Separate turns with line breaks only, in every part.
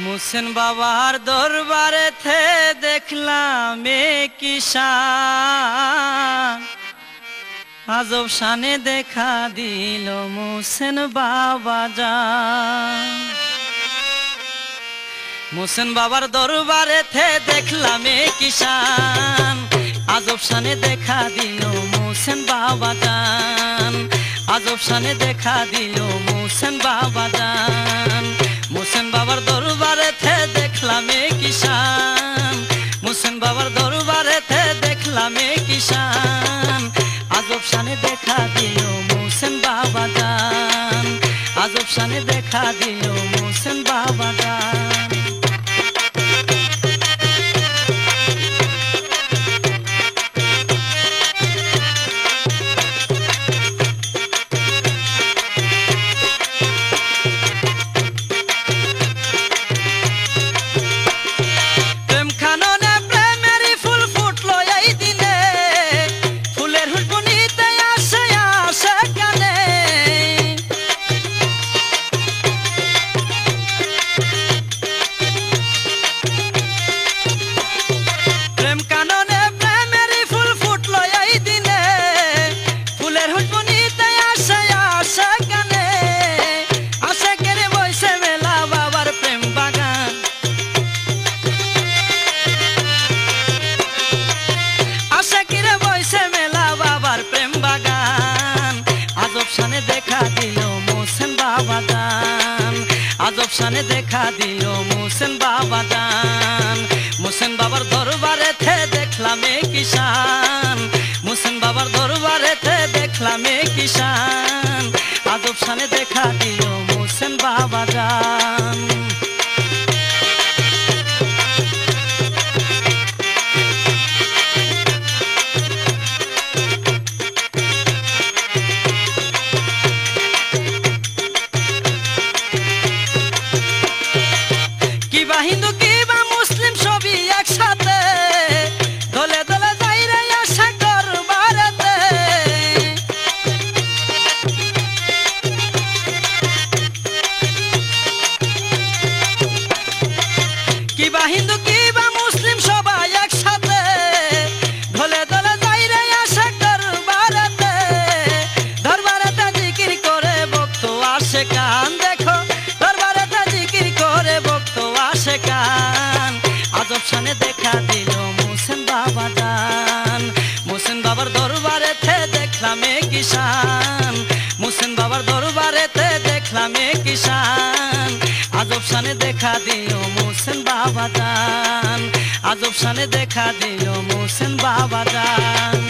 মুসেন বাবার দরবারে থে দেখলাম কি শান, আজব শানে দেখা দিল মুসেন বাবা জান। মুসেন বাবার দরবারে থে দেখলাম কি শান, আজব শানে দেখা দিল মুসেন বাবা জান, আজব শানে দেখা দিল মুসেন বাবা জান। মুসেন বাবার দরবারে থে দেখলাম কি শান, মুসেন বাবার দরবারে থে দেখলাম কি শান, আজব শানে দেখা দিল মুসেন বাবা জান, আজব শানে দেখা দিল মুসেন বাবা জান। আজব শানে দেখা দিল মুসেন বাবা জান। মুসেন বাবার দরবারে থে দেখলাম কি শান, মুসেন বাবার দরবারে থে দেখলাম কি শান, আজব শানে দেখা দিল মুসেন বাবা জান। কিবা হিন্দু কিবা মুসলিম সবই একসাথে, দলে দলে যাই রে আশা করবারেতে। কিবা হিন্দু কিবা মুসলিম সবাই একসাথে, দলে দলে যাই রে আশা করবারেতে। দরবারেতে জিকির করে ভক্ত আসে কান, দেখো দরবারেতে জিকির করে ভক্ত আসে কান, আজব শানে দেখা দিল মুসেন বাবা জান। মুসেন বাবার দরবারে থে দেখলাম কি শান, মুসেন বাবার দরবারে থে দেখলাম কি শান, আজব শানে দেখা দিল মুসেন বাবা জান, আজব শানে দেখা দিল মুসেন বাবা জান।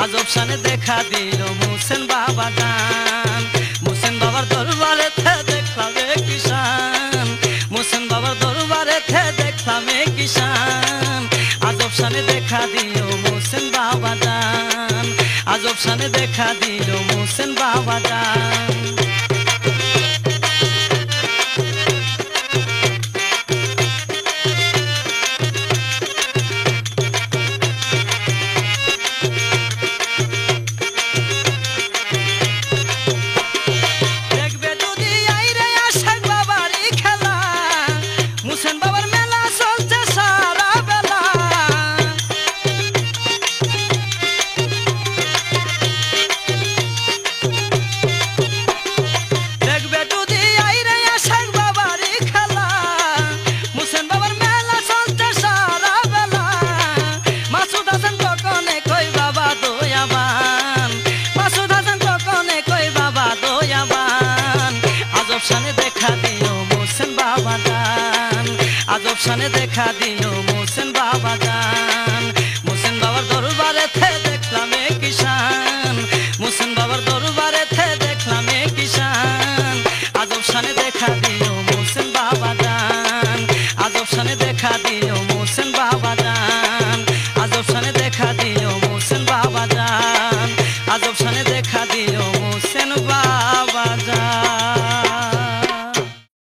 আজব শানে দেখা দিল মুসেন বাবা জান। মুসেন বাবার দরবারে থে দেখলাম কি শান, মুসেন বাবার দরবারে থে দেখলাম কি শান, আজব শানে দেখা দিল মুসেন বাবা জান, আজব শানে দেখা দিল মুসেন বাবা জান। গুলশানে দেখা দিল মোহসেন বাবা যান।